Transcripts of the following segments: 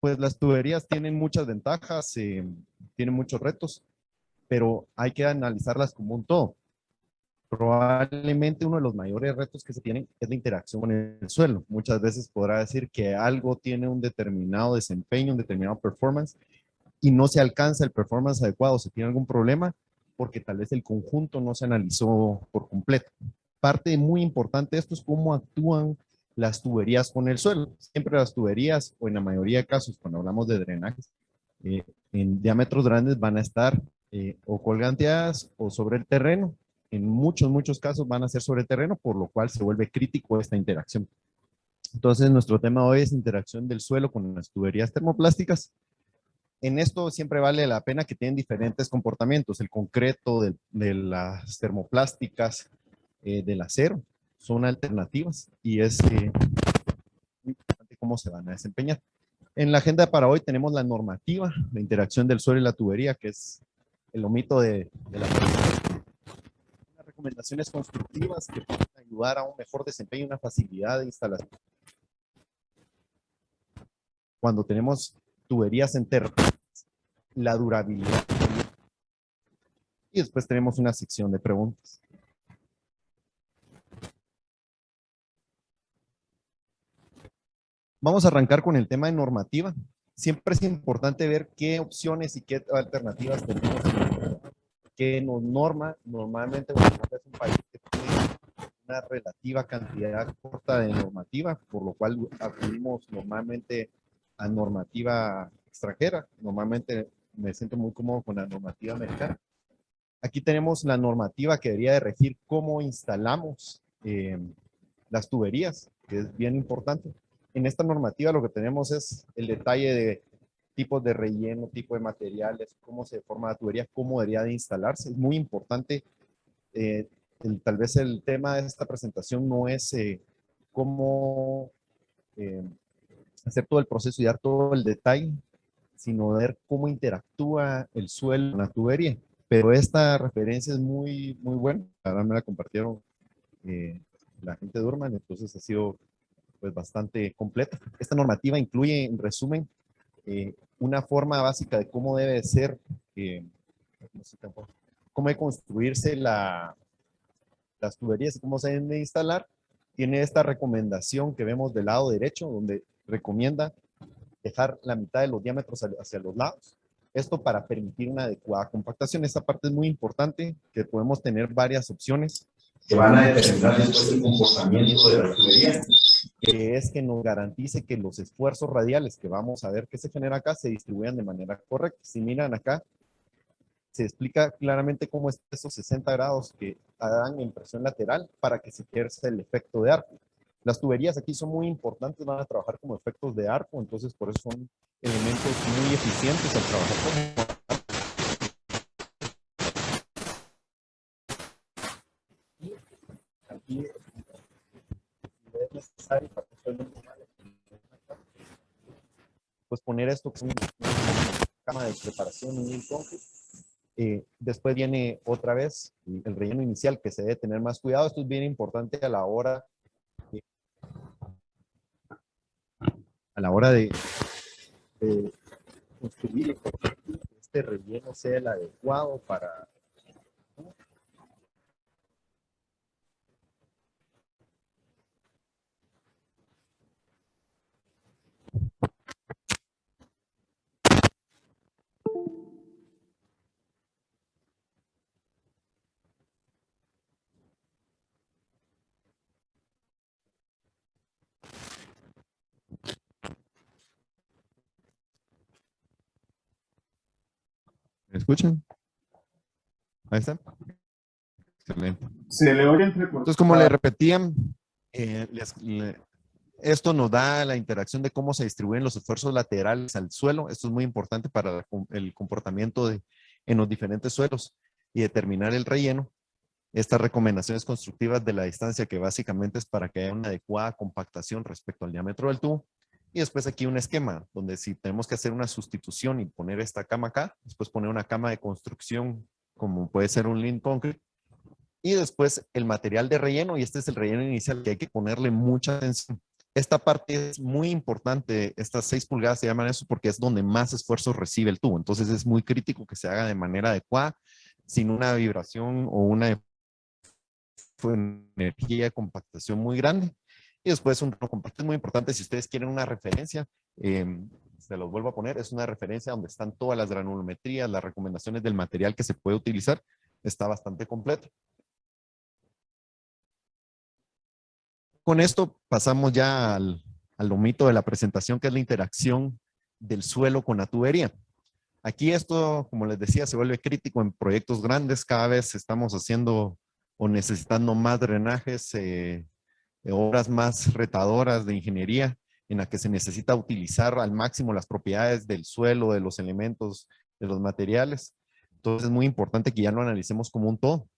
Pues las tuberías tienen muchas ventajas, tienen muchos retos, pero hay que analizarlas como un todo. Probablemente uno de los mayores retos que se tienen es la interacción con el suelo. Muchas veces podrá decir que algo tiene un determinado desempeño, un determinado performance, y no se alcanza el performance adecuado, se tiene algún problema, porque tal vez el conjunto no se analizó por completo. Parte muy importante de esto es cómo actúan las tuberías con el suelo. Siempre las tuberías, o en la mayoría de casos, cuando hablamos de drenajes, eh, en diámetros grandes van a estar o colganteadas o sobre el terreno. En muchos casos van a ser sobre el terreno, por lo cual se vuelve crítico esta interacción. Entonces, nuestro tema hoy es interacción del suelo con las tuberías termoplásticas. En esto siempre vale la pena que tienen diferentes comportamientos. El concreto de las termoplásticas, del acero, son alternativas y es muy importante cómo se van a desempeñar. En la agenda para hoy tenemos la normativa de interacción del suelo y la tubería, que es el omito de la unas recomendaciones constructivas que pueden ayudar a un mejor desempeño y una facilidad de instalación. Cuando tenemos tuberías enteras, la durabilidad. Y después tenemos una sección de preguntas. Vamos a arrancar con el tema de normativa. Siempre es importante ver qué opciones y qué alternativas tenemos, qué nos norma. Normalmente Guatemala es un país que tiene una relativa cantidad corta de normativa, por lo cual acudimos normalmente a normativa extranjera. Normalmente me siento muy cómodo con la normativa americana. Aquí tenemos la normativa que debería de regir cómo instalamos las tuberías, que es bien importante. En esta normativa lo que tenemos es el detalle de tipos de relleno, tipo de materiales, cómo se forma la tubería, cómo debería de instalarse. Es muy importante. Tal vez el tema de esta presentación no es cómo eh, hacer todo el proceso y dar todo el detalle, sino ver cómo interactúa el suelo con la tubería. Pero esta referencia es muy buena. Ahora me la compartieron la gente de Urban, entonces ha sido pues bastante completa. Esta normativa incluye, en resumen, una forma básica de cómo debe ser, no sé cómo debe construirse las tuberías y cómo se deben de instalar. Tiene esta recomendación que vemos del lado derecho, donde recomienda dejar la mitad de los diámetros hacia los lados. Esto para permitir una adecuada compactación. Esta parte es muy importante, que podemos tener varias opciones que van a determinar después el comportamiento de la tubería, que es que nos garantice que los esfuerzos radiales que vamos a ver que se genera acá se distribuyan de manera correcta. Si miran acá, se explica claramente cómo es esos 60 grados que dan en presión lateral para que se ejerza el efecto de arco. Las tuberías aquí son muy importantes, van a trabajar como efectos de arco, entonces por eso son elementos muy eficientes al trabajar como aquí es necesario para pues poner esto que es una cama de preparación, un concrete. Después viene otra vez el relleno inicial, que se debe tener más cuidado. Esto es bien importante a la hora de construir que este relleno sea el adecuado para... ¿Me escuchan? Ahí está. Excelente. Se le oye entrecortado. Entonces, como le repetían, esto nos da la interacción de cómo se distribuyen los esfuerzos laterales al suelo. Esto es muy importante para el comportamiento en los diferentes suelos y determinar el relleno. Estas recomendaciones constructivas de la distancia, que básicamente es para que haya una adecuada compactación respecto al diámetro del tubo. Y después aquí un esquema donde si tenemos que hacer una sustitución y poner esta cama acá, después poner una cama de construcción como puede ser un lean concrete. Y después el material de relleno, y este es el relleno inicial que hay que ponerle mucha atención. Esta parte es muy importante, estas 6 pulgadas se llaman eso porque es donde más esfuerzo recibe el tubo. Entonces es muy crítico que se haga de manera adecuada, sin una vibración o una energía de compactación muy grande. Y después un compacto es muy importante si ustedes quieren una referencia. Eh, Se los vuelvo a poner, es una referencia donde están todas las granulometrías, las recomendaciones del material que se puede utilizar. Está bastante completo. Con esto pasamos ya al lomito de la presentación, que es la interacción del suelo con la tubería. Aquí esto, como les decía, se vuelve crítico en proyectos grandes. Cada vez estamos haciendo o necesitando más drenajes, obras más retadoras de ingeniería, en la que se necesita utilizar al máximo las propiedades del suelo, de los elementos, de los materiales. Entonces es muy importante que ya lo analicemos como un todo.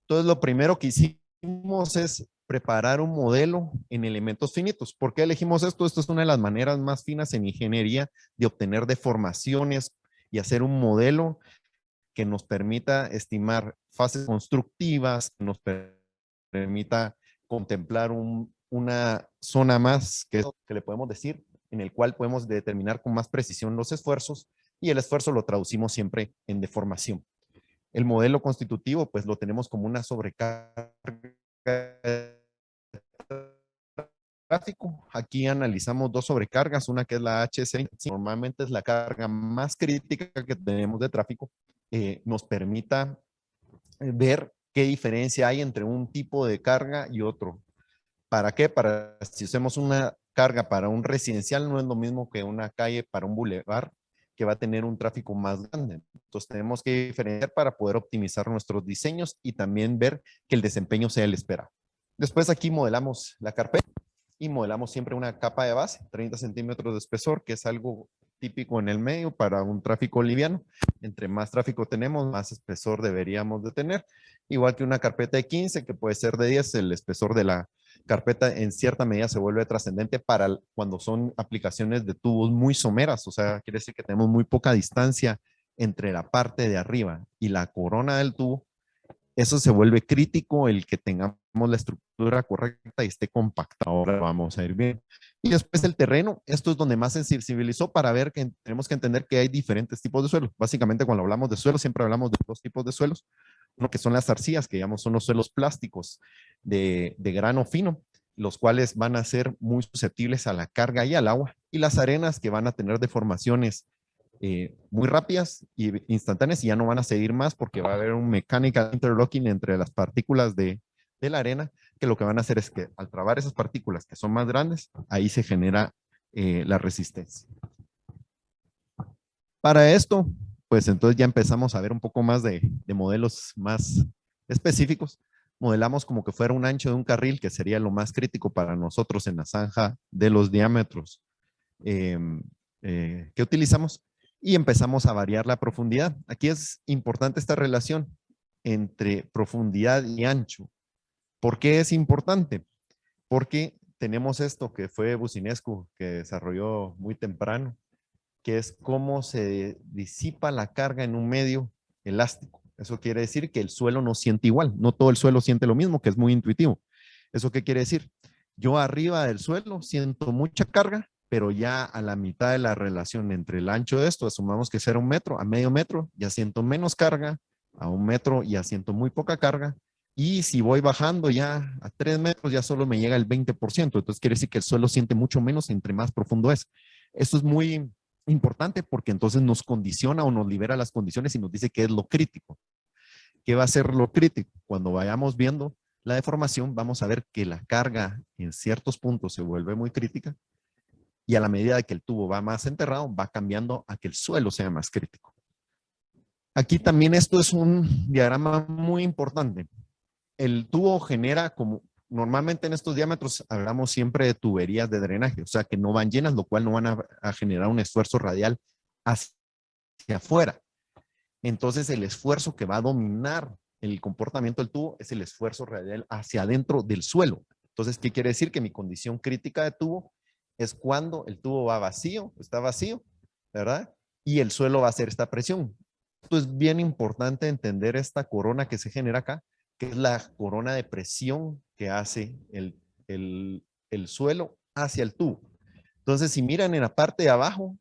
Entonces, lo primero que hicimos es preparar un modelo en elementos finitos. ¿Por qué elegimos esto? Esto es una de las maneras más finas en ingeniería de obtener deformaciones y hacer un modelo que nos permita estimar fases constructivas, que nos permita contemplar una zona más que le podemos decir, en el cual podemos determinar con más precisión los esfuerzos, y el esfuerzo lo traducimos siempre en deformación. El modelo constitutivo, pues lo tenemos como una sobrecarga de tráfico. Aquí analizamos 2 sobrecargas, una que es la HC, normalmente es la carga más crítica que tenemos de tráfico, nos permita ver qué diferencia hay entre un tipo de carga y otro. ¿Para qué? Para si hacemos una carga para un residencial, no es lo mismo que una calle para un bulevar que va a tener un tráfico más grande. Entonces tenemos que diferenciar para poder optimizar nuestros diseños y también ver que el desempeño sea el esperado. Después aquí modelamos la carpeta y modelamos siempre una capa de base, 30 centímetros de espesor, que es algo típico en el medio para un tráfico liviano. Entre más tráfico tenemos, más espesor deberíamos de tener. Igual que una carpeta de 15, que puede ser de 10, el espesor de la carpeta en cierta medida se vuelve trascendente para cuando son aplicaciones de tubos muy someras, o sea, quiere decir que tenemos muy poca distancia entre la parte de arriba y la corona del tubo. Eso se vuelve crítico, el que tengamos la estructura correcta y esté compacta. Ahora vamos a ir bien. Y después el terreno, esto es donde más se sensibilizó para ver que tenemos que entender que hay diferentes tipos de suelos. Básicamente cuando hablamos de suelo, siempre hablamos de 2 tipos de suelos. Uno que son las arcillas, que llamamos son los suelos plásticos de grano fino, los cuales van a ser muy susceptibles a la carga y al agua. Y las arenas, que van a tener deformaciones muy rápidas y instantáneas, y ya no van a seguir más porque va a haber un mechanical interlocking entre las partículas de la arena, que lo que van a hacer es que al trabar esas partículas que son más grandes, ahí se genera la resistencia. Para esto, pues entonces ya empezamos a ver un poco más de modelos más específicos. Modelamos como que fuera un ancho de un carril, que sería lo más crítico para nosotros en la zanja de los diámetros eh, que utilizamos, y empezamos a variar la profundidad. Aquí es importante esta relación entre profundidad y ancho. ¿Por qué es importante? Porque tenemos esto que fue Bucinescu, que desarrolló muy temprano, que es cómo se disipa la carga en un medio elástico. Eso quiere decir que el suelo no siente igual, no todo el suelo siente lo mismo, que es muy intuitivo. ¿Eso qué quiere decir? Yo arriba del suelo siento mucha carga, pero ya a la mitad de la relación entre el ancho de esto, asumamos que será 1 metro, a medio metro ya siento menos carga, a 1 metro ya siento muy poca carga, y si voy bajando ya a 3 metros ya solo me llega el 20%, entonces quiere decir que el suelo siente mucho menos entre más profundo es. Esto es muy importante porque entonces nos condiciona o nos libera las condiciones y nos dice qué es lo crítico. ¿Qué va a ser lo crítico? Cuando vayamos viendo la deformación, vamos a ver que la carga en ciertos puntos se vuelve muy crítica, y a la medida de que el tubo va más enterrado, va cambiando a que el suelo sea más crítico. Aquí también esto es un diagrama muy importante. El tubo genera, como normalmente en estos diámetros hablamos siempre de tuberías de drenaje, o sea que no van llenas, lo cual no van a generar un esfuerzo radial hacia afuera. Entonces el esfuerzo que va a dominar el comportamiento del tubo es el esfuerzo radial hacia adentro del suelo. Entonces, ¿qué quiere decir? Que mi condición crítica de tubo es cuando el tubo va vacío, está vacío, ¿verdad? Y el suelo va a hacer esta presión. Esto es bien importante entender esta corona que se genera acá, que es la corona de presión que hace el suelo hacia el tubo. Entonces, si miran en la parte de abajo,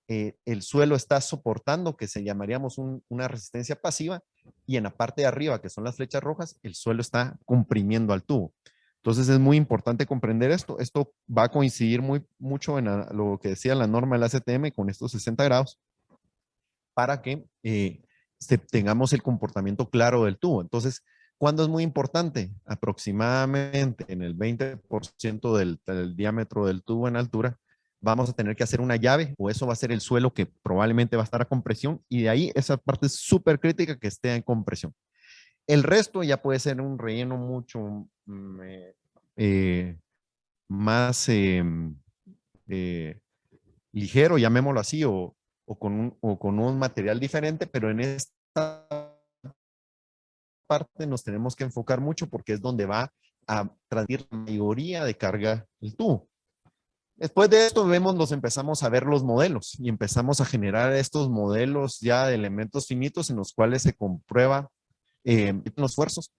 el suelo está soportando, que se llamaríamos una resistencia pasiva, y en la parte de arriba, que son las flechas rojas, el suelo está comprimiendo al tubo. Entonces es muy importante comprender esto. Esto va a coincidir mucho en lo que decía la norma del ACTM con estos 60 grados para que tengamos el comportamiento claro del tubo. Entonces, ¿cuándo es muy importante? Aproximadamente en el 20% del diámetro del tubo en altura, vamos a tener que hacer una llave o eso va a ser el suelo que probablemente va a estar a compresión y de ahí esa parte es súper crítica que esté en compresión. El resto ya puede ser un relleno mucho eh, más ligero, llamémoslo así, o con un material diferente, pero en esta parte nos tenemos que enfocar mucho porque es donde va a transmitir la mayoría de carga el tubo. Después de esto vemos, nos empezamos a ver los modelos y empezamos a generar estos modelos ya de elementos finitos en los cuales se comprueba los esfuerzos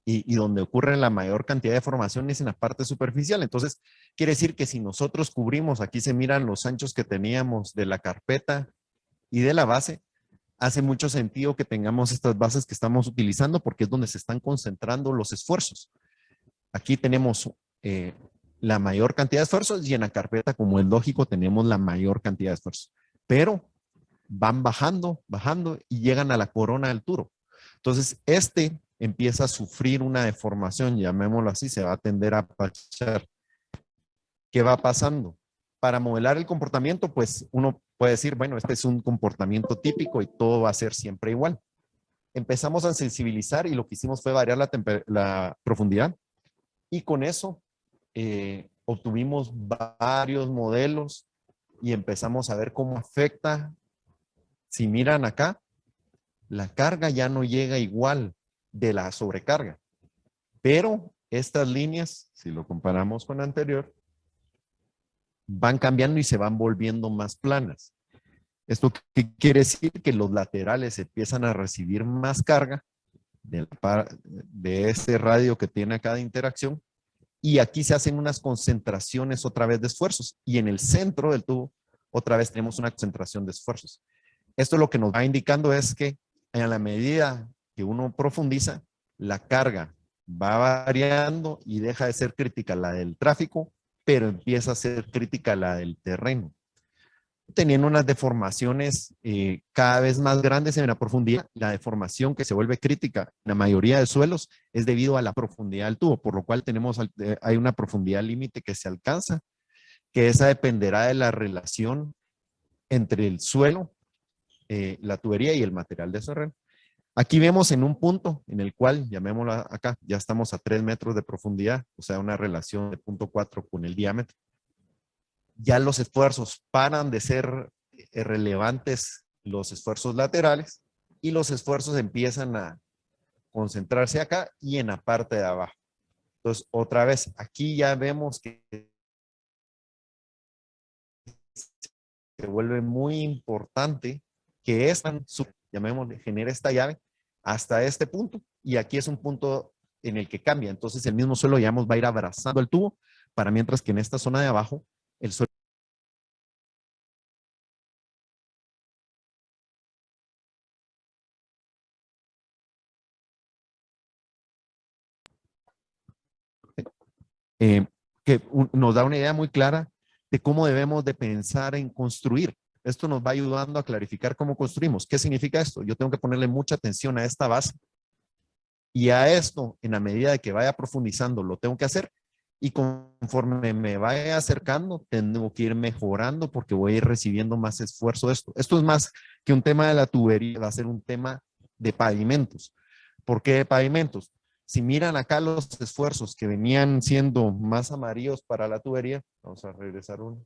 y donde ocurre la mayor cantidad de formaciones en la parte superficial. Entonces, quiere decir que si nosotros cubrimos, aquí se miran los anchos que teníamos de la carpeta y de la base, hace mucho sentido que tengamos estas bases que estamos utilizando porque es donde se están concentrando los esfuerzos. Aquí tenemos la mayor cantidad de esfuerzos y en la carpeta, como es lógico, tenemos la mayor cantidad de esfuerzos. Pero van bajando, bajando y llegan a la corona del turo. Entonces, este empieza a sufrir una deformación, llamémoslo así, se va a tender a apachar. ¿Qué va pasando? Para modelar el comportamiento, pues uno puede decir, bueno, este es un comportamiento típico y todo va a ser siempre igual. Empezamos a sensibilizar y lo que hicimos fue variar la profundidad y con eso obtuvimos varios modelos y empezamos a ver cómo afecta. Si miran acá, la carga ya no llega igual de la sobrecarga, pero estas líneas, si lo comparamos con la anterior, van cambiando y se van volviendo más planas. ¿Esto qué quiere decir? Que los laterales empiezan a recibir más carga de ese radio que tiene cada interacción y aquí se hacen unas concentraciones otra vez de esfuerzos y en el centro del tubo otra vez tenemos una concentración de esfuerzos. Esto lo que nos va indicando es que en la medida que uno profundiza, la carga va variando y deja de ser crítica la del tráfico, pero empieza a ser crítica la del terreno, teniendo unas deformaciones cada vez más grandes en la profundidad. La deformación que se vuelve crítica en la mayoría de suelos es debido a la profundidad del tubo, por lo cual hay una profundidad límite que se alcanza, que esa dependerá de la relación entre el suelo, la tubería y el material de terreno. Aquí vemos en un punto en el cual, llamémoslo acá, ya estamos a 3 metros de profundidad, o sea, una relación de 0.4 con el diámetro. Ya los esfuerzos paran de ser relevantes, los esfuerzos laterales, y los esfuerzos empiezan a concentrarse acá y en la parte de abajo. Entonces, otra vez, aquí ya vemos que se vuelve muy importante que esta, llamémosle, genere esta llave hasta este punto, y aquí es un punto en el que cambia. Entonces, el mismo suelo, digamos, va a ir abrazando el tubo, para mientras que en esta zona de abajo, el suelo eh, nos da una idea muy clara de cómo debemos de pensar en construir. Esto nos va ayudando a clarificar cómo construimos. ¿Qué significa esto? Yo tengo que ponerle mucha atención a esta base y a esto, en la medida de que vaya profundizando, lo tengo que hacer. Y conforme me vaya acercando, tengo que ir mejorando porque voy a ir recibiendo más esfuerzo de esto. Esto es más que un tema de la tubería, va a ser un tema de pavimentos. ¿Por qué de pavimentos? Si miran acá los esfuerzos que venían siendo más amarillos para la tubería, vamos a regresar uno.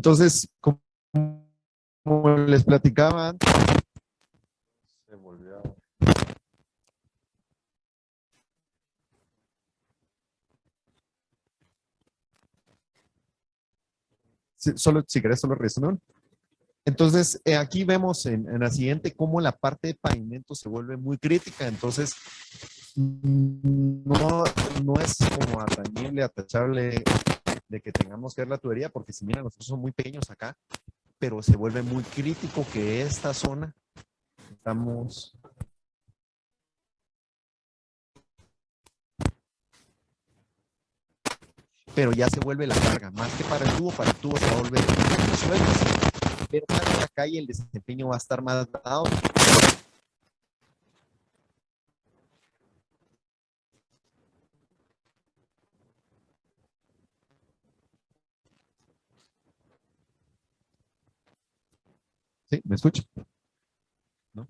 Entonces, como les platicaba antes, se volvió. Solo, si querés, solo resumen. Entonces, aquí vemos en la siguiente cómo la parte de pavimento se vuelve muy crítica. Entonces, no es como atañible, atachable de que tengamos que ver la tubería, porque si miran, nosotros somos muy pequeños acá, pero se vuelve muy crítico que esta zona estamos. Pero ya se vuelve la carga, más que para el tubo se va a volver suelto, pero para la calle el desempeño va a estar más dado. ¿Sí? ¿Me escucha? ¿No?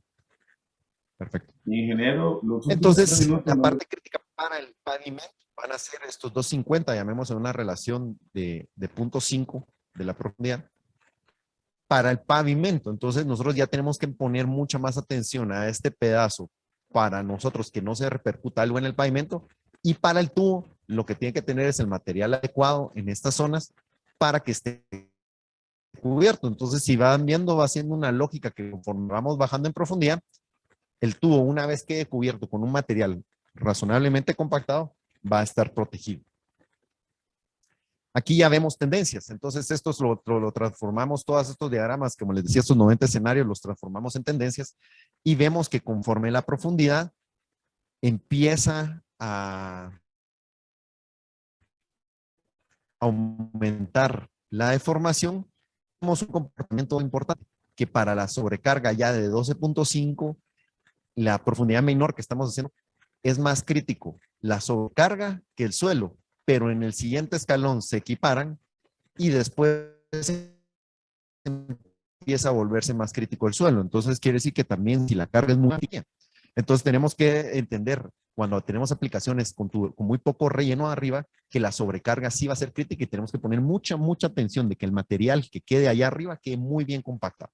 Perfecto. Ingeniero, los últimos 3 Entonces, minutos. la parte crítica para el pavimento van a ser estos 250, llamemos en una relación de 0.5 de la profundidad. Para el pavimento, entonces nosotros ya tenemos que poner mucha más atención a este pedazo para nosotros que no se repercuta algo en el pavimento, y para el tubo lo que tiene que tener es el material adecuado en estas zonas para que esté cubierto. Entonces, si van viendo, va siendo una lógica que conforme vamos bajando en profundidad, el tubo, una vez quede cubierto con un material razonablemente compactado, va a estar protegido. Aquí ya vemos tendencias. Entonces, estos lo transformamos, todos estos diagramas, como les decía, estos 90 escenarios, los transformamos en tendencias y vemos que conforme la profundidad empieza a aumentar la deformación, tenemos un comportamiento importante, que para la sobrecarga ya de 12.5, la profundidad menor que estamos haciendo, es más crítico la sobrecarga que el suelo, pero en el siguiente escalón se equiparan y después empieza a volverse más crítico el suelo. Entonces quiere decir que también si la carga es muy alta, entonces tenemos que entender cuando tenemos aplicaciones con muy poco relleno arriba, que la sobrecarga sí va a ser crítica y tenemos que poner mucha atención de que el material que quede allá arriba quede muy bien compactado.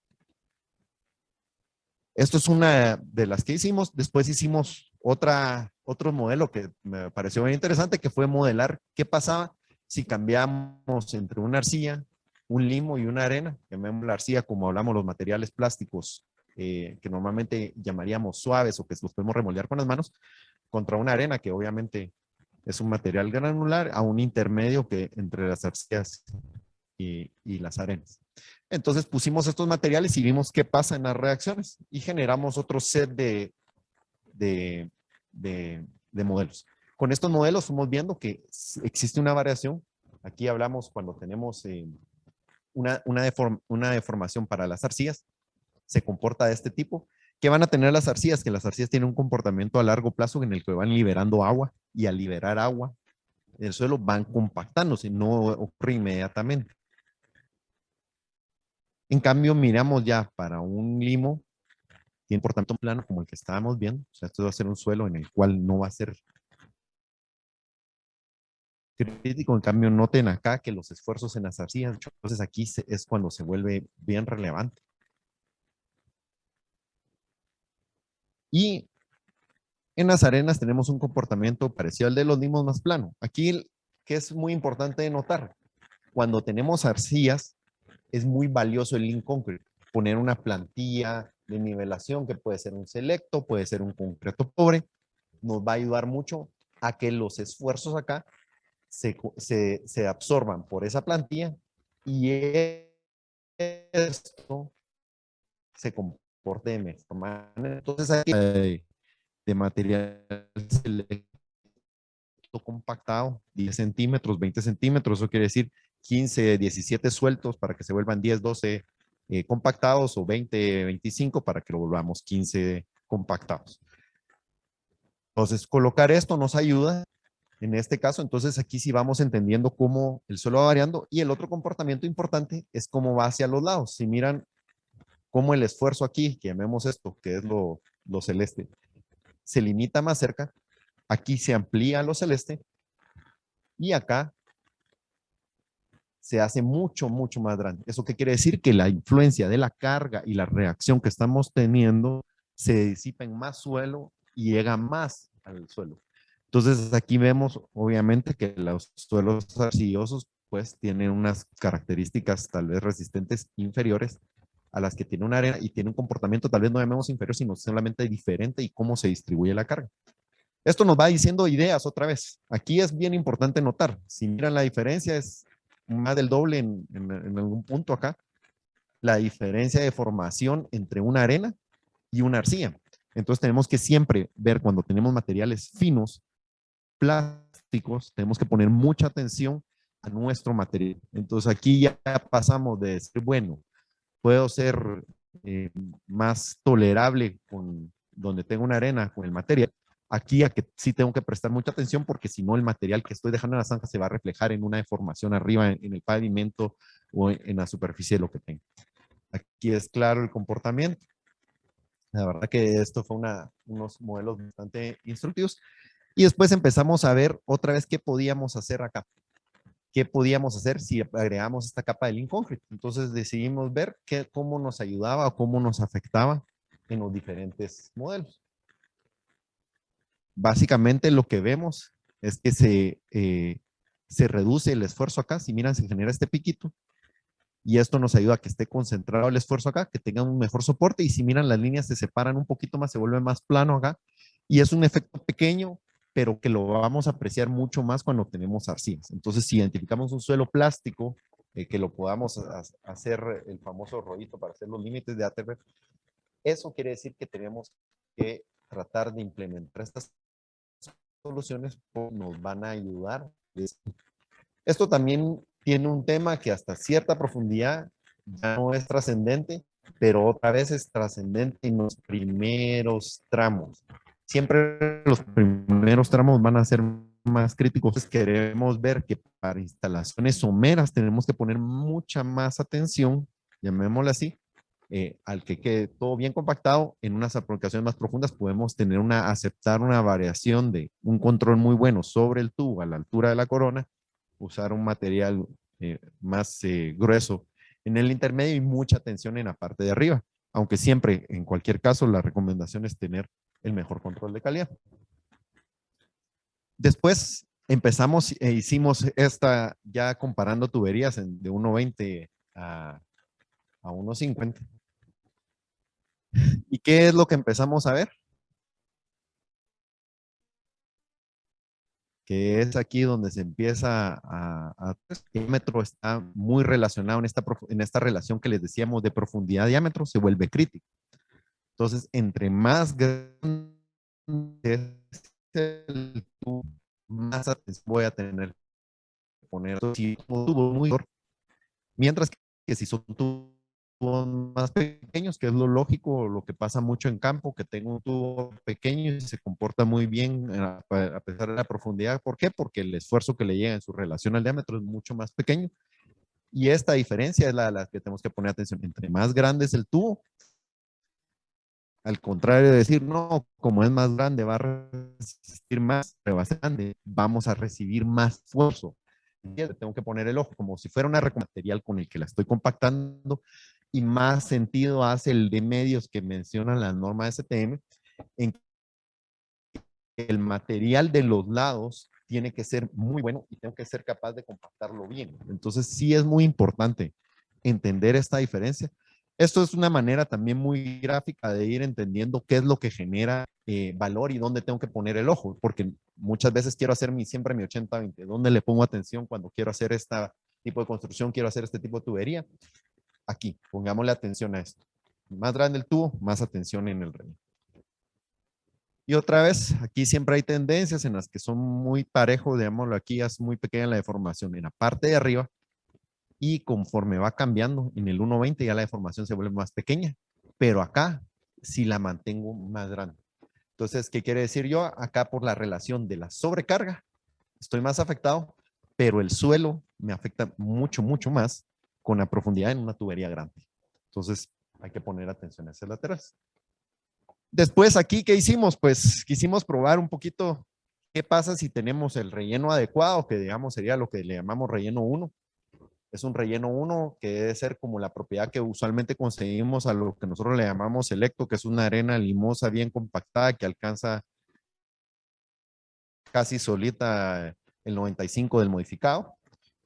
Esto es una de las que hicimos. Después hicimos otro modelo que me pareció bien interesante, que fue modelar qué pasaba si cambiamos entre una arcilla, un limo y una arena. Llamemos la arcilla como hablamos los materiales plásticos que normalmente llamaríamos suaves o que los podemos remoldear con las manos, contra una arena que obviamente es un material granular, a un intermedio que entre las arcillas y las arenas. Entonces pusimos estos materiales y vimos qué pasa en las reacciones y generamos otro set de, de modelos. Con estos modelos fuimos viendo que existe una variación. Aquí hablamos cuando tenemos una deformación para las arcillas, se comporta de este tipo. ¿Qué van a tener las arcillas? Que las arcillas tienen un comportamiento a largo plazo en el que van liberando agua, y al liberar agua el suelo van compactándose, no ocurre inmediatamente. En cambio, miramos ya para un limo, tiene por tanto un plano como el que estábamos viendo. O sea, esto va a ser un suelo en el cual no va a ser crítico. En cambio, noten acá que los esfuerzos en las arcillas, entonces aquí es cuando se vuelve bien relevante. Y en las arenas tenemos un comportamiento parecido al de los limos más plano. Aquí, que es muy importante de notar, cuando tenemos arcillas, es muy valioso el link concrete. Poner una plantilla de nivelación que puede ser un selecto, puede ser un concreto pobre, nos va a ayudar mucho a que los esfuerzos acá se absorban por esa plantilla y esto se comporte de mejor manera. Entonces aquí de material selecto compactado, 10 centímetros, 20 centímetros, eso quiere decir 15, 17 sueltos para que se vuelvan 10, 12 compactados, o 20, 25 para que lo volvamos 15 compactados. Entonces, colocar esto nos ayuda en este caso. Entonces, aquí sí vamos entendiendo cómo el suelo va variando, y el otro comportamiento importante es cómo va hacia los lados. Si miran cómo el esfuerzo aquí, que llamemos esto, que es lo celeste, se limita más cerca, aquí se amplía lo celeste, y acá se hace mucho, mucho más grande. ¿Eso qué quiere decir? Que la influencia de la carga y la reacción que estamos teniendo se disipa en más suelo y llega más al suelo. Entonces aquí vemos obviamente que los suelos arcillosos pues tienen unas características tal vez resistentes inferiores a las que tiene una arena y tiene un comportamiento tal vez no llamemos inferior, sino solamente diferente y cómo se distribuye la carga. Esto nos va diciendo ideas otra vez. Aquí es bien importante notar, si miran la diferencia es más del doble en algún punto acá, la diferencia de formación entre una arena y una arcilla. Entonces tenemos que siempre ver cuando tenemos materiales finos, plásticos, tenemos que poner mucha atención a nuestro material. Entonces aquí ya pasamos de decir, bueno, puedo ser más tolerable con donde tengo una arena con el material. Aquí a que sí tengo que prestar mucha atención porque si no el material que estoy dejando en la zanja se va a reflejar en una deformación arriba en el pavimento o en la superficie de lo que tengo. Aquí es claro el comportamiento. La verdad que esto fue unos modelos bastante instructivos. Y después empezamos a ver otra vez qué podíamos hacer acá. ¿Qué podíamos hacer si agregamos esta capa de link concrete? Entonces decidimos ver cómo nos ayudaba o cómo nos afectaba en los diferentes modelos. Básicamente lo que vemos es que se reduce el esfuerzo acá. Si miran, se genera este piquito. Y esto nos ayuda a que esté concentrado el esfuerzo acá, que tenga un mejor soporte. Y si miran, las líneas se separan un poquito más, se vuelve más plano acá. Y es un efecto pequeño, pero que lo vamos a apreciar mucho más cuando tenemos arcillas. Entonces, si identificamos un suelo plástico, que lo podamos hacer el famoso rollito para hacer los límites de Atterberg, eso quiere decir que tenemos que tratar de implementar estas soluciones, porque nos van a ayudar. Esto también tiene un tema que hasta cierta profundidad ya no es trascendente, pero otra vez es trascendente en los primeros tramos. Siempre los primeros tramos van a ser más críticos. Entonces queremos ver que para instalaciones someras tenemos que poner mucha más atención, llamémoslo así, al que quede todo bien compactado. En unas aplicaciones más profundas podemos tener aceptar una variación de un control muy bueno sobre el tubo a la altura de la corona, usar un material más grueso en el intermedio y mucha tensión en la parte de arriba, aunque siempre, en cualquier caso, la recomendación es tener el mejor control de calidad. Después empezamos e hicimos esta ya comparando tuberías de 1.20 a 1.50. ¿Y qué es lo que empezamos a ver? Que es aquí donde se empieza el diámetro está muy relacionado en esta relación que les decíamos de profundidad-diámetro, se vuelve crítico. Entonces, entre más grande es el tubo, más atención voy a tener que poner. Si un tubo muy corto, mientras que si son tubos más pequeños, que es lo lógico, lo que pasa mucho en campo, que tengo un tubo pequeño y se comporta muy bien a pesar de la profundidad. ¿Por qué? Porque el esfuerzo que le llega en su relación al diámetro es mucho más pequeño. Y esta diferencia es la que tenemos que poner atención. Entre más grande es el tubo, al contrario de decir, no, como es más grande, va a resistir más, pero va a ser grande, vamos a recibir más esfuerzo. Tengo que poner el ojo como si fuera una material con el que la estoy compactando, y más sentido hace el de medios que mencionan la norma STM, en que el material de los lados tiene que ser muy bueno y tengo que ser capaz de compactarlo bien. Entonces sí es muy importante entender esta diferencia. Esto es una manera también muy gráfica de ir entendiendo qué es lo que genera valor y dónde tengo que poner el ojo, porque muchas veces quiero hacer siempre mi 80-20, ¿dónde le pongo atención cuando quiero hacer este tipo de construcción, quiero hacer este tipo de tubería? Aquí, pongámosle atención a esto. Más grande el tubo, más atención en el relleno. Y otra vez, aquí siempre hay tendencias en las que son muy parejos, digámoslo aquí, es muy pequeña la deformación en la parte de arriba, y conforme va cambiando en el 1.20 ya la deformación se vuelve más pequeña, pero acá sí la mantengo más grande. Entonces, ¿qué quiere decir yo? Acá por la relación de la sobrecarga, estoy más afectado, pero el suelo me afecta mucho, mucho más con la profundidad en una tubería grande. Entonces, hay que poner atención a ese lateral. Después aquí, ¿qué hicimos? Pues quisimos probar un poquito qué pasa si tenemos el relleno adecuado, que digamos sería lo que le llamamos relleno 1, Es un relleno 1 que debe ser como la propiedad que usualmente conseguimos a lo que nosotros le llamamos selecto, que es una arena limosa bien compactada que alcanza casi solita el 95 del modificado.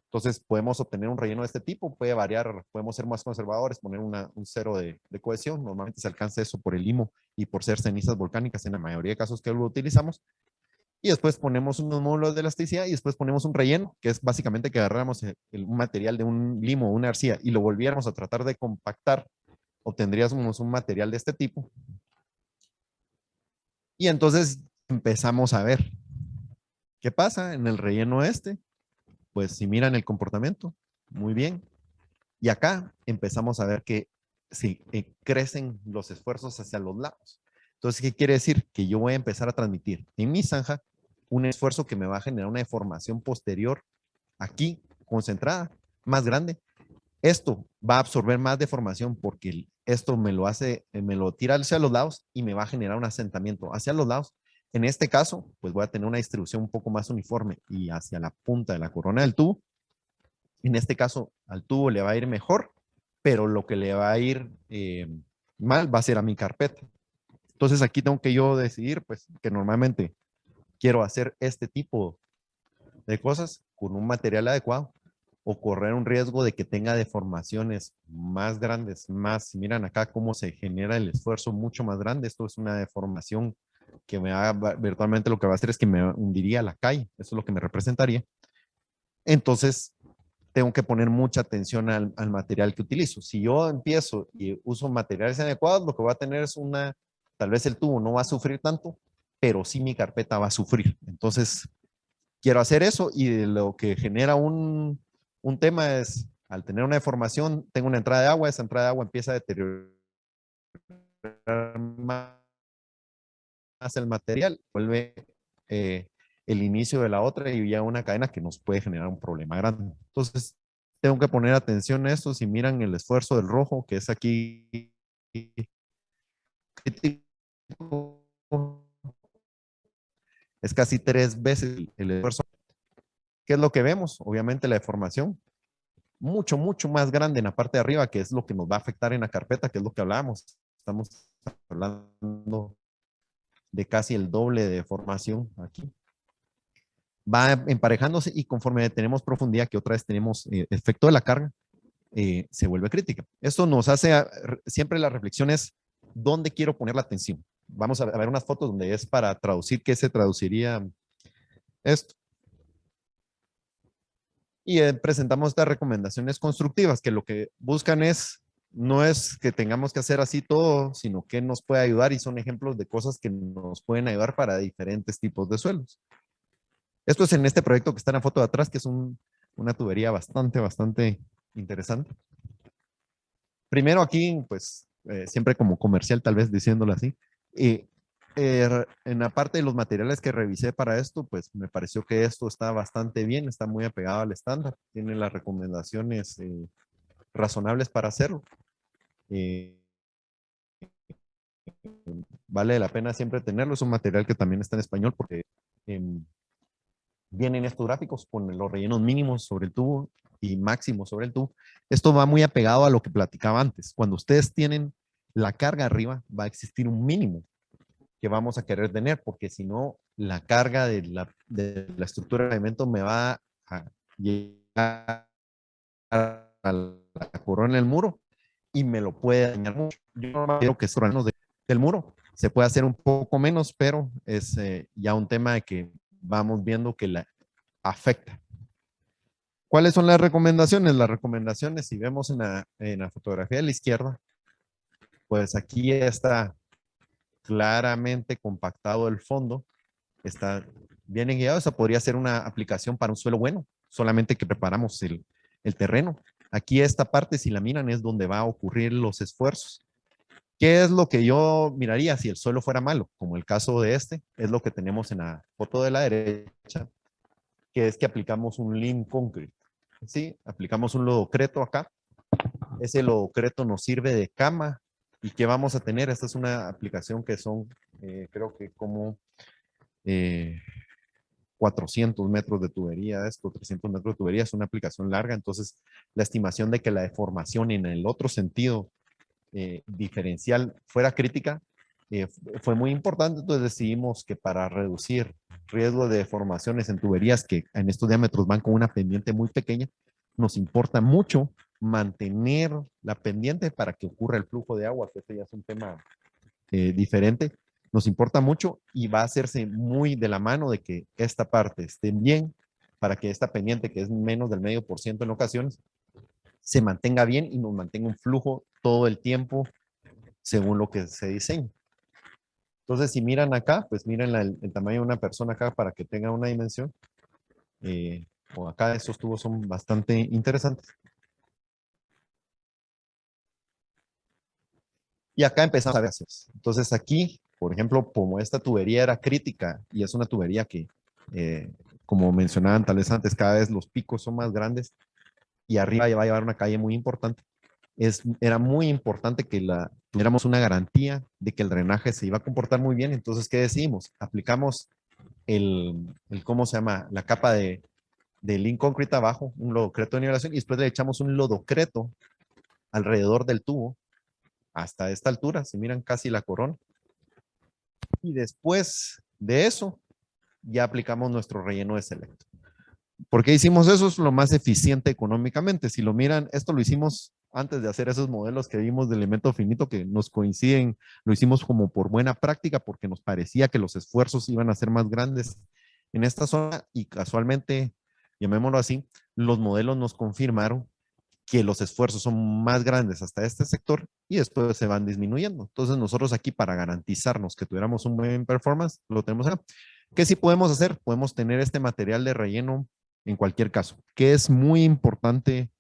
Entonces podemos obtener un relleno de este tipo, puede variar, podemos ser más conservadores, poner un cero de cohesión, normalmente se alcanza eso por el limo y por ser cenizas volcánicas en la mayoría de casos que lo utilizamos, y después ponemos unos módulos de elasticidad y después ponemos un relleno, que es básicamente que agarramos un material de un limo, una arcilla, y lo volviéramos a tratar de compactar, obtendríamos un material de este tipo, y entonces empezamos a ver qué pasa en el relleno este. Pues si miran el comportamiento, muy bien. Y acá empezamos a ver que sí, crecen los esfuerzos hacia los lados. Entonces, ¿qué quiere decir? Que yo voy a empezar a transmitir en mi zanja un esfuerzo que me va a generar una deformación posterior aquí, concentrada, más grande. Esto va a absorber más deformación porque esto me lo hace, me lo tira hacia los lados y me va a generar un asentamiento hacia los lados. En este caso, pues voy a tener una distribución un poco más uniforme y hacia la punta de la corona del tubo. En este caso, al tubo le va a ir mejor, pero lo que le va a ir mal va a ser a mi carpeta. Entonces aquí tengo que yo decidir, pues, que normalmente quiero hacer este tipo de cosas con un material adecuado o correr un riesgo de que tenga deformaciones más grandes, más, miran acá cómo se genera el esfuerzo mucho más grande. Esto es una deformación que me va, virtualmente lo que va a hacer es que me hundiría la calle. Eso es lo que me representaría. Entonces, tengo que poner mucha atención al material que utilizo. Si yo empiezo y uso materiales inadecuados, lo que va a tener es tal vez el tubo no va a sufrir tanto, pero sí mi carpeta va a sufrir. Entonces, quiero hacer eso y lo que genera un tema es, al tener una deformación, tengo una entrada de agua, esa entrada de agua empieza a deteriorar más el material, vuelve el inicio de la otra y ya una cadena que nos puede generar un problema grande. Entonces, tengo que poner atención a esto. Si miran el esfuerzo del rojo, que es aquí, es casi 3 veces el esfuerzo. ¿Qué es lo que vemos? Obviamente la deformación, mucho, mucho más grande en la parte de arriba, que es lo que nos va a afectar en la carpeta, que es lo que hablábamos. Estamos hablando de casi el doble de deformación aquí. Va emparejándose y conforme tenemos profundidad, que otra vez tenemos efecto de la carga, se vuelve crítica. Esto nos hace siempre la reflexión es dónde quiero poner la atención. Vamos a ver unas fotos donde es para traducir qué se traduciría esto. Y presentamos estas recomendaciones constructivas que lo que buscan es, no es que tengamos que hacer así todo, sino que nos puede ayudar y son ejemplos de cosas que nos pueden ayudar para diferentes tipos de suelos. Esto es en este proyecto que está en la foto de atrás, que es una tubería bastante interesante. Primero aquí, pues, siempre como comercial, tal vez diciéndolo así. En la parte de los materiales que revisé para esto, pues me pareció que esto está bastante bien, está muy apegado al estándar, tiene las recomendaciones razonables para hacerlo. Vale la pena siempre tenerlo, es un material que también está en español porque vienen estos gráficos con los rellenos mínimos sobre el tubo y máximos sobre el tubo. Esto va muy apegado a lo que platicaba antes. Cuando ustedes tienen la carga arriba, va a existir un mínimo que vamos a querer tener, porque si no, la carga de la estructura del elemento me va a llegar a la corona del muro y me lo puede dañar mucho. Yo no quiero que estos rellenos del muro se puede hacer un poco menos, pero es ya un tema de que vamos viendo que la afecta. ¿Cuáles son las recomendaciones? Las recomendaciones, si vemos en la fotografía de la izquierda, pues aquí está claramente compactado el fondo, está bien guiado. Esa podría ser una aplicación para un suelo bueno, solamente que preparamos el terreno. Aquí esta parte, si la miran, es donde va a ocurrir los esfuerzos. ¿Qué es lo que yo miraría si el suelo fuera malo? Como el caso de este, es lo que tenemos en la foto de la derecha, que es que aplicamos un lean concrete. ¿Sí? Aplicamos un lodocreto acá. Ese lodocreto nos sirve de cama. ¿Y qué vamos a tener? Esta es una aplicación que son, creo que como 400 metros de tubería, esto, 300 metros de tubería, es una aplicación larga, entonces la estimación de que la deformación en el otro sentido diferencial fuera crítica fue muy importante, entonces decidimos que para reducir riesgo de deformaciones en tuberías que en estos diámetros van con una pendiente muy pequeña, nos importa mucho mantener la pendiente para que ocurra el flujo de agua, que este ya es un tema diferente, nos importa mucho y va a hacerse muy de la mano de que esta parte esté bien para que esta pendiente, que es menos del 0,5% en ocasiones, se mantenga bien y nos mantenga un flujo todo el tiempo según lo que se diseña. Entonces, si miran acá, pues miren el tamaño de una persona acá para que tenga una dimensión. O acá esos tubos son bastante interesantes. Y acá empezamos a ver. Entonces aquí, por ejemplo, como esta tubería era crítica y es una tubería que, como mencionaban tal vez antes, cada vez los picos son más grandes y arriba va a llevar una calle muy importante. Era muy importante que tuviéramos una garantía de que el drenaje se iba a comportar muy bien. Entonces, ¿qué decidimos? Aplicamos ¿cómo se llama? La capa de link concrete abajo, un lodocreto de nivelación, y después le echamos un lodocreto alrededor del tubo hasta esta altura, se miran casi la corona. Y después de eso, ya aplicamos nuestro relleno de selecto. ¿Por qué hicimos eso? Es lo más eficiente económicamente. Si lo miran, esto lo hicimos antes de hacer esos modelos que vimos de elemento finito que nos coinciden, lo hicimos como por buena práctica porque nos parecía que los esfuerzos iban a ser más grandes en esta zona y casualmente, llamémoslo así, los modelos nos confirmaron que los esfuerzos son más grandes hasta este sector y después se van disminuyendo. Entonces nosotros aquí para garantizarnos que tuviéramos un buen performance, lo tenemos acá. ¿Qué sí podemos hacer? Podemos tener este material de relleno en cualquier caso, que es muy importante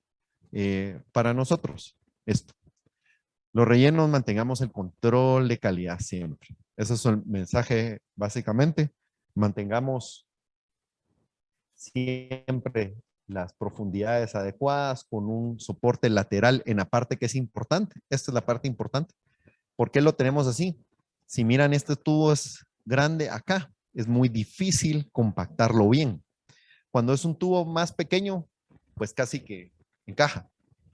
para nosotros. Esto. Los rellenos mantengamos el control de calidad siempre. Ese es el mensaje básicamente. Mantengamos siempre las profundidades adecuadas con un soporte lateral en la parte que es importante. Esta es la parte importante. ¿Por qué lo tenemos así? Si miran, este tubo es grande acá. Es muy difícil compactarlo bien. Cuando es un tubo más pequeño, pues casi que encaja.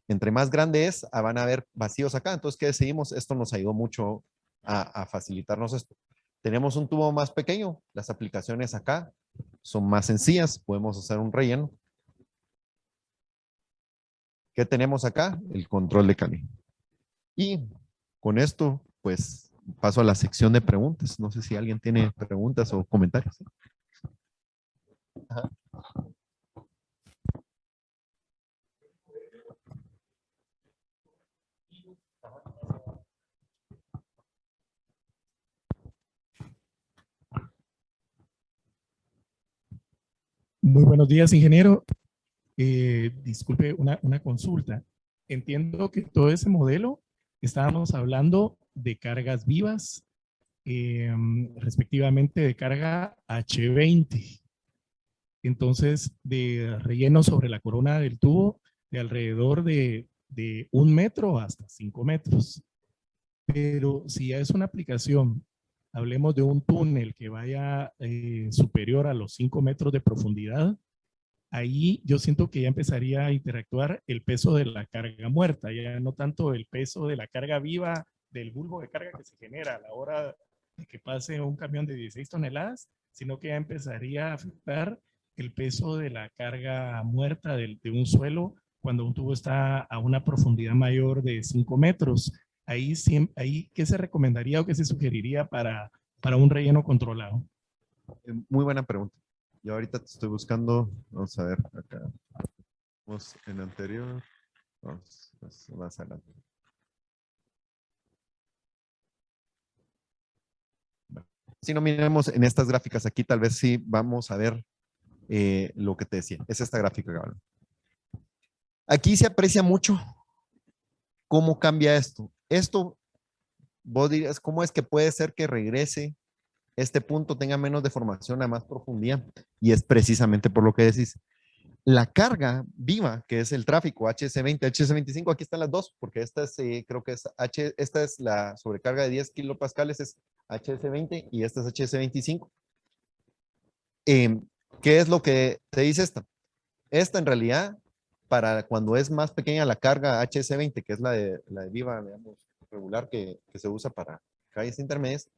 Entre más grande es, van a haber vacíos acá. Entonces, ¿qué decidimos? Esto nos ayudó mucho a facilitarnos esto. Tenemos un tubo más pequeño, las aplicaciones acá son más sencillas, podemos hacer un relleno. ¿Qué tenemos acá? El control de calidad. Y con esto, pues paso a la sección de preguntas. No sé si alguien tiene preguntas o comentarios. Ajá. Muy buenos días, ingeniero. Disculpe una consulta. Entiendo que todo ese modelo estábamos hablando de cargas vivas, respectivamente de carga H20. Entonces, de relleno sobre la corona del tubo de alrededor de 1 metro hasta 5 metros. Pero si ya es una aplicación, hablemos de un túnel que vaya superior a los 5 metros de profundidad, ahí yo siento que ya empezaría a interactuar el peso de la carga muerta, ya no tanto el peso de la carga viva del bulbo de carga que se genera a la hora de que pase un camión de 16 toneladas, sino que ya empezaría a afectar el peso de la carga muerta de un suelo cuando un tubo está a una profundidad mayor de 5 metros. Ahí, ¿qué se recomendaría o qué se sugeriría para un relleno controlado? Muy buena pregunta. Yo ahorita te estoy buscando, vamos a ver acá. Vamos en anterior, vamos más adelante. Si no miremos en estas gráficas aquí, tal vez sí vamos a ver lo que te decía. Es esta gráfica, Gabriel. Aquí se aprecia mucho cómo cambia esto. Esto, vos dirías, ¿cómo es que puede ser que regrese este punto, tenga menos deformación a más profundidad? Y es precisamente por lo que decís. La carga viva, que es el tráfico HS20, HS25, aquí están las dos, porque esta es, creo que es esta es la sobrecarga de 10 kilopascales, es HS20 y esta es HS25. ¿Qué es lo que te dice esta? Esta en realidad, para cuando es más pequeña la carga HS20, que es la de Viva, digamos, regular que se usa para calles intermedias,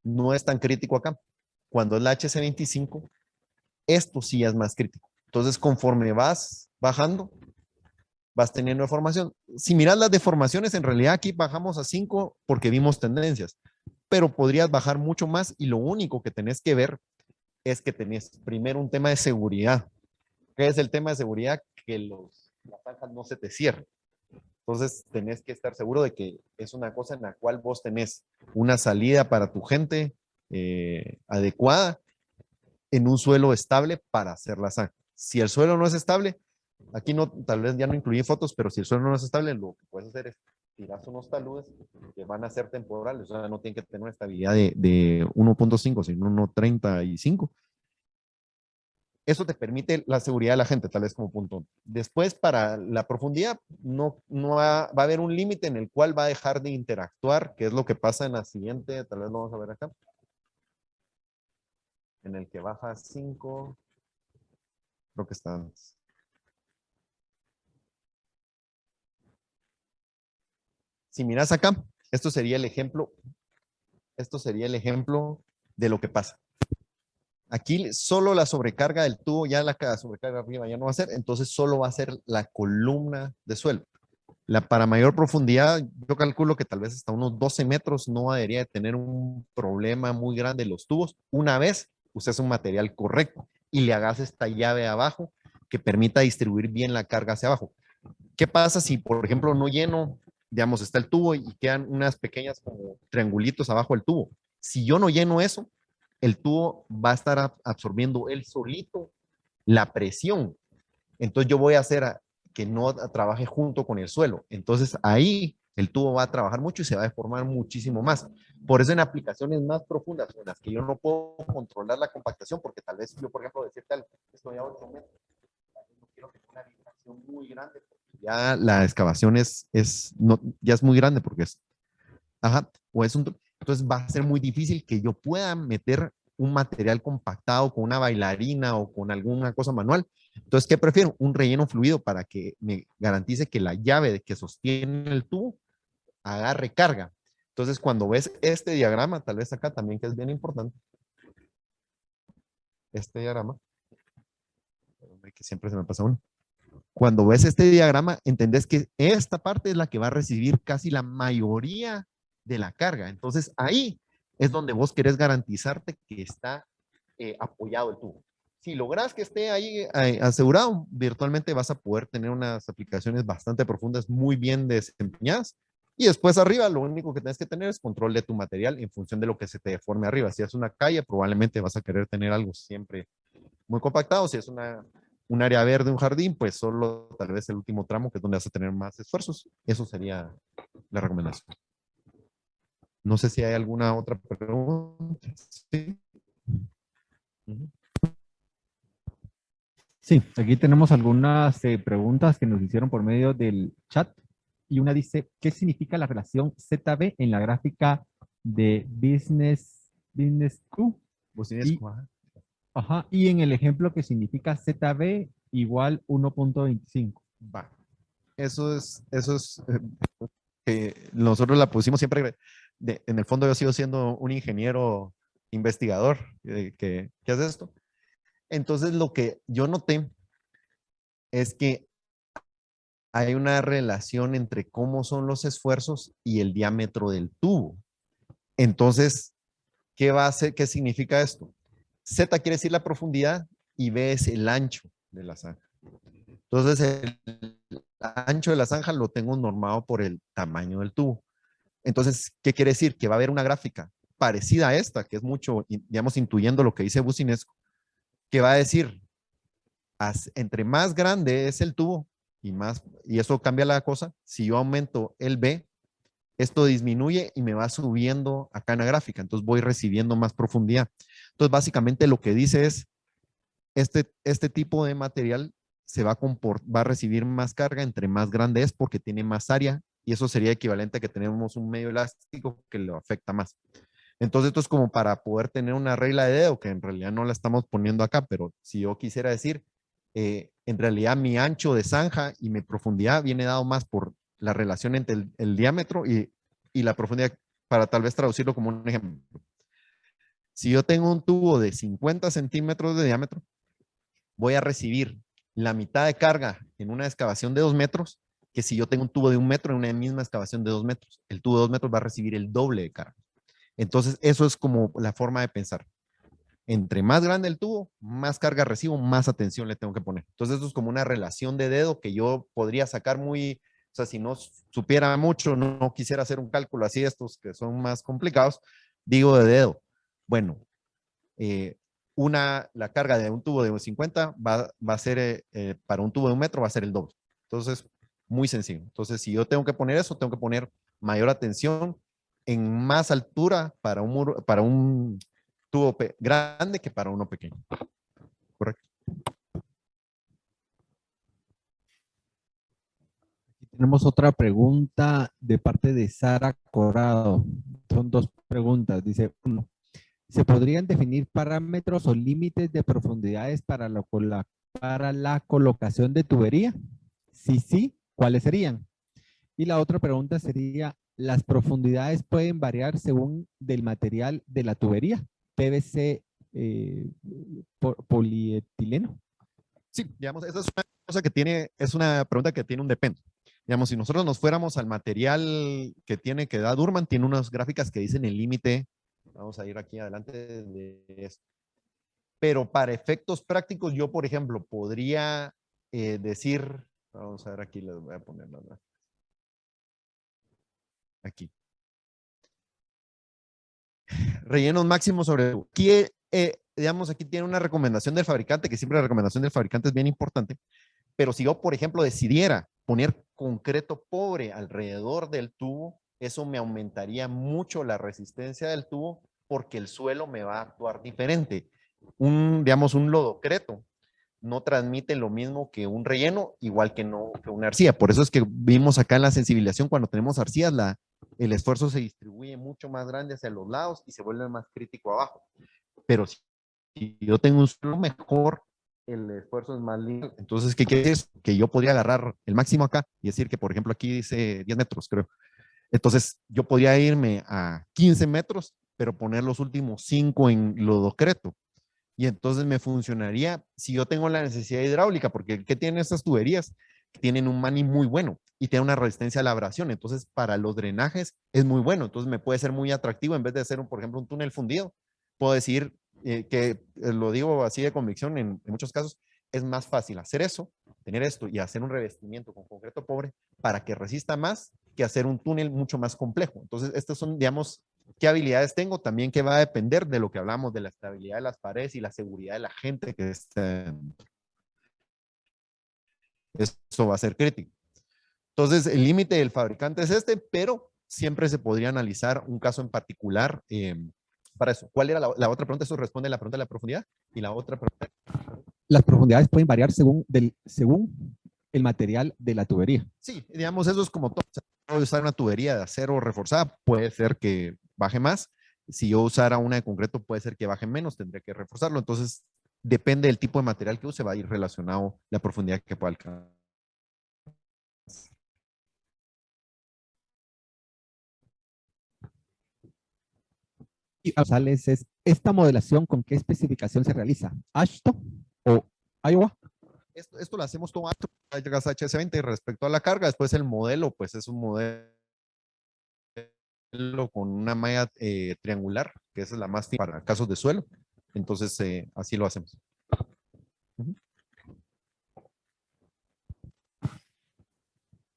no es tan crítico acá. Cuando es la HC25, esto sí es más crítico. Entonces, conforme vas bajando, vas teniendo deformación. Si miras las deformaciones, en realidad aquí bajamos a 5 porque vimos tendencias, pero podrías bajar mucho más y lo único que tenés que ver es que tenés primero un tema de seguridad. ¿Qué es el tema de seguridad? Que las zanjas no se te cierren. Entonces, tenés que estar seguro de que es una cosa en la cual vos tenés una salida para tu gente adecuada en un suelo estable para hacer la zanja. Si el suelo no es estable, aquí no, tal vez ya no incluí fotos, pero si el suelo no es estable, lo que puedes hacer es tirar unos taludes que van a ser temporales, o sea, no tienen que tener una estabilidad de 1.5, sino 1.35. Eso te permite la seguridad de la gente, tal vez como punto. Después, para la profundidad, no va a haber un límite en el cual va a dejar de interactuar, que es lo que pasa en la siguiente, tal vez lo vamos a ver acá, en el que baja 5, creo que está. Si miras acá, esto sería el ejemplo de lo que pasa. Aquí solo la sobrecarga del tubo, ya la sobrecarga arriba ya no va a ser, entonces solo va a ser la columna de suelo. Para mayor profundidad, yo calculo que tal vez hasta unos 12 metros no debería de tener un problema muy grande los tubos, una vez uses un material correcto y le hagas esta llave abajo que permita distribuir bien la carga hacia abajo. ¿Qué pasa si, por ejemplo, no lleno, digamos, está el tubo y quedan unas pequeñas como triangulitos abajo del tubo? Si yo no lleno eso, el tubo va a estar absorbiendo él solito la presión. Entonces yo voy a hacer que no trabaje junto con el suelo. Entonces ahí el tubo va a trabajar mucho y se va a deformar muchísimo más. Por eso en aplicaciones más profundas, en las que yo no puedo controlar la compactación, porque tal vez yo, por ejemplo, decirte algo, estoy a 8 metros, no quiero que tenga una vibración muy grande, porque ya la excavación ya es muy grande, porque es, ajá, o es un, entonces va a ser muy difícil que yo pueda meter un material compactado con una bailarina o con alguna cosa manual. Entonces, ¿qué prefiero? Un relleno fluido para que me garantice que la llave que sostiene el tubo agarre carga. Entonces, cuando ves este diagrama, tal vez acá también que es bien importante, este diagrama, que siempre se me pasa uno. Cuando ves este diagrama, entendés que esta parte es la que va a recibir casi la mayoría de la carga. Entonces, ahí es donde vos querés garantizarte que está apoyado el tubo. Si logras que esté ahí asegurado, virtualmente vas a poder tener unas aplicaciones bastante profundas, muy bien desempeñadas. Y después arriba, lo único que tienes que tener es control de tu material en función de lo que se te deforme arriba. Si es una calle, probablemente vas a querer tener algo siempre muy compactado. Si es un área verde, un jardín, pues solo tal vez el último tramo, que es donde vas a tener más esfuerzos. Eso sería la recomendación. No sé si hay alguna otra pregunta. Sí. Sí, aquí tenemos algunas preguntas que nos hicieron por medio del chat y una dice, ¿qué significa la relación ZB en la gráfica de Business Q? Y, ajá, y en el ejemplo que significa ZB igual 1.25. Va. Eso es nosotros la pusimos siempre, en el fondo yo sigo siendo un ingeniero investigador que hace esto. Entonces lo que yo noté es que hay una relación entre cómo son los esfuerzos y el diámetro del tubo. Entonces, ¿qué va a hacer? ¿Qué significa esto? Z quiere decir la profundidad y B es el ancho de la zanja. Entonces, el ancho de la zanja lo tengo normado por el tamaño del tubo. Entonces, ¿qué quiere decir? Que va a haber una gráfica parecida a esta, que es mucho, digamos, intuyendo lo que dice Businesco, que va a decir, entre más grande es el tubo y eso cambia la cosa, si yo aumento el B, esto disminuye y me va subiendo acá en la gráfica, entonces voy recibiendo más profundidad. Entonces, básicamente lo que dice es, este tipo de material va a recibir más carga entre más grande es porque tiene más área y eso sería equivalente a que tenemos un medio elástico que lo afecta más. Entonces esto es como para poder tener una regla de dedo, que en realidad no la estamos poniendo acá, pero si yo quisiera decir, en realidad mi ancho de zanja y mi profundidad viene dado más por la relación entre el diámetro y la profundidad, para tal vez traducirlo como un ejemplo. Si yo tengo un tubo de 50 centímetros de diámetro, voy a recibir la mitad de carga en una excavación de 2 metros, que si yo tengo un tubo de 1 metro en una misma excavación de 2 metros. El tubo de 2 metros va a recibir el doble de carga. Entonces, eso es como la forma de pensar. Entre más grande el tubo, más carga recibo, más atención le tengo que poner. Entonces, eso es como una relación de dedo que yo podría sacar muy, o sea, si no supiera mucho, no quisiera hacer un cálculo así, estos que son más complicados, digo de dedo. Bueno, la carga de un tubo de 50 va a ser, para un tubo de 1 metro, va a ser el doble. Entonces, muy sencillo. Entonces, si yo tengo que poner eso, tengo que poner mayor atención en más altura para un muro, para un tubo grande que para uno pequeño. Correcto. Tenemos otra pregunta de parte de Sara Corrado. Son dos preguntas. Dice, uno, ¿se podrían definir parámetros o límites de profundidades para la colocación de tubería? Si sí, ¿cuáles serían? Y la otra pregunta sería, ¿las profundidades pueden variar según del material de la tubería? PVC, polietileno. Sí, digamos, esa es una cosa que tiene, es una pregunta que tiene un depende. Digamos, si nosotros nos fuéramos al material que tiene que da Durman, tiene unas gráficas que dicen el límite. Vamos a ir aquí adelante de esto. Pero para efectos prácticos, yo, por ejemplo, podría decir, vamos a ver aquí, les voy a poner las gráficas. Aquí. Rellenos máximos sobre... Aquí, digamos, aquí tiene una recomendación del fabricante, que siempre la recomendación del fabricante es bien importante. Pero si yo, por ejemplo, decidiera poner concreto pobre alrededor del tubo, eso me aumentaría mucho la resistencia del tubo porque el suelo me va a actuar diferente. Digamos, un lodocreto no transmite lo mismo que un relleno, igual que no que una arcilla. Por eso es que vimos acá en la sensibilización, cuando tenemos arcillas, el esfuerzo se distribuye mucho más grande hacia los lados y se vuelve más crítico abajo. Pero si yo tengo un suelo mejor, el esfuerzo es más lindo. Entonces, ¿qué quiere decir? Que yo podría agarrar el máximo acá y decir que, por ejemplo, aquí dice 10 metros, creo. Entonces, yo podría irme a 15 metros, pero poner los últimos 5 en lodocreto. Y entonces me funcionaría si yo tengo la necesidad hidráulica, porque ¿qué tienen estas tuberías? Tienen un mani muy bueno y tienen una resistencia a la abrasión. Entonces, para los drenajes es muy bueno. Entonces, me puede ser muy atractivo en vez de hacer, por ejemplo, un túnel fundido. Puedo decir lo digo así de convicción, en muchos casos es más fácil hacer eso, tener esto y hacer un revestimiento con concreto pobre para que resista más que hacer un túnel mucho más complejo. Entonces, estas son, digamos, qué habilidades tengo, también que va a depender de lo que hablamos de la estabilidad de las paredes y la seguridad de la gente que esté dentro. Eso va a ser crítico. Entonces, el límite del fabricante es este, pero siempre se podría analizar un caso en particular para eso. ¿Cuál era la otra pregunta? Eso responde a la pregunta de la profundidad. Y la otra pregunta. Las profundidades pueden variar según el material de la tubería. Sí, digamos, eso es como todo. O sea, puedo usar una tubería de acero reforzada, puede ser que baje más. Si yo usara una de concreto, puede ser que baje menos, tendré que reforzarlo. Entonces, depende del tipo de material que use, va a ir relacionado la profundidad que pueda alcanzar. Y González es, ¿esta modelación con qué especificación se realiza? ¿AASHTO o Iowa? Esto lo hacemos todo HS20 respecto a la carga. Después el modelo, pues es un modelo con una malla triangular, que es la más fina para casos de suelo. Entonces, así lo hacemos.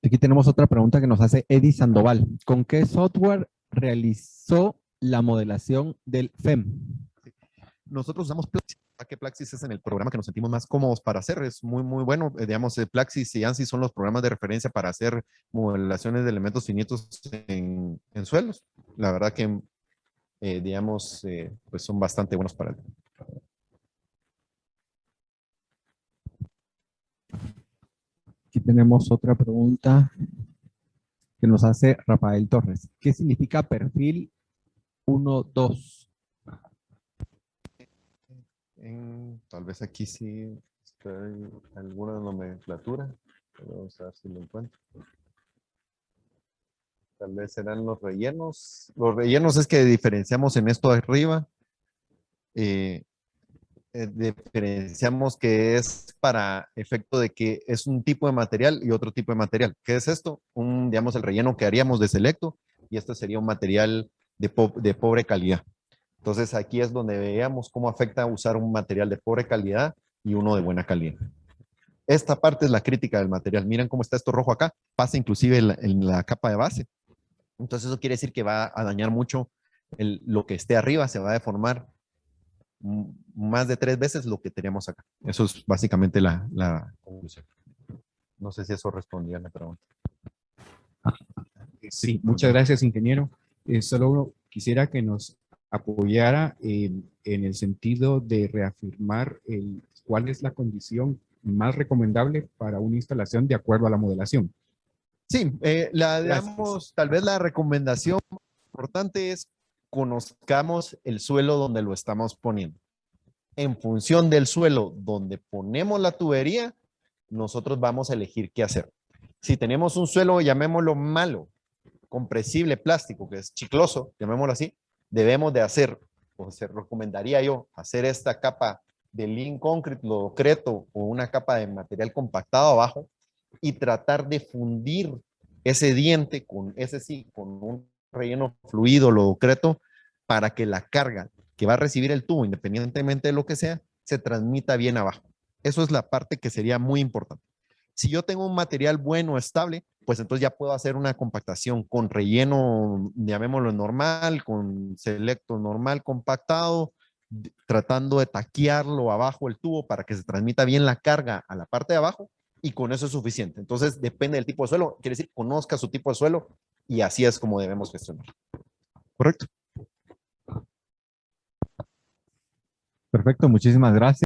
Aquí tenemos otra pregunta que nos hace Eddie Sandoval. ¿Con qué software realizó la modelación del FEM? Nosotros usamos Plaxis. Que Plaxis es en el programa que nos sentimos más cómodos para hacer. Es muy, muy bueno. Digamos, Plaxis y ANSYS son los programas de referencia para hacer modelaciones de elementos finitos en suelos. La verdad que, digamos, pues son bastante buenos para él. Aquí tenemos otra pregunta que nos hace Rafael Torres. ¿Qué significa perfil 1.2. Tal vez aquí sí hay alguna nomenclatura. Vamos a ver si lo encuentro. Tal vez serán los rellenos. Los rellenos es que diferenciamos en esto de arriba. Diferenciamos que es para efecto de que es un tipo de material y otro tipo de material. ¿Qué es esto? Digamos, el relleno que haríamos de selecto y este sería un material de pobre calidad. Entonces aquí es donde veamos cómo afecta usar un material de pobre calidad y uno de buena calidad. Esta parte es la crítica del material. Miren cómo está esto rojo acá. Pasa inclusive en la capa de base. Entonces eso quiere decir que va a dañar mucho lo que esté arriba. Se va a deformar más de 3 veces lo que teníamos acá. Eso es básicamente la conclusión. No sé si eso respondía a la pregunta. Sí, muchas gracias, ingeniero. Solo quisiera que nos apoyara en el sentido de reafirmar cuál es la condición más recomendable para una instalación de acuerdo a la modelación. Sí, digamos, tal vez la recomendación importante es conozcamos el suelo donde lo estamos poniendo. En función del suelo donde ponemos la tubería, nosotros vamos a elegir qué hacer. Si tenemos un suelo, llamémoslo malo, compresible plástico, que es chicloso, llamémoslo así, debemos de hacer, o se recomendaría yo, hacer esta capa de lean concrete, lodocreto o una capa de material compactado abajo y tratar de fundir ese diente con un relleno fluido, lodocreto, para que la carga que va a recibir el tubo, independientemente de lo que sea, se transmita bien abajo. Eso es la parte que sería muy importante. Si yo tengo un material bueno, estable, pues entonces ya puedo hacer una compactación con relleno, llamémoslo normal, con selecto normal compactado, tratando de taquearlo abajo el tubo para que se transmita bien la carga a la parte de abajo y con eso es suficiente. Entonces depende del tipo de suelo, quiere decir conozca su tipo de suelo y así es como debemos gestionar. ¿Correcto? Perfecto, muchísimas gracias.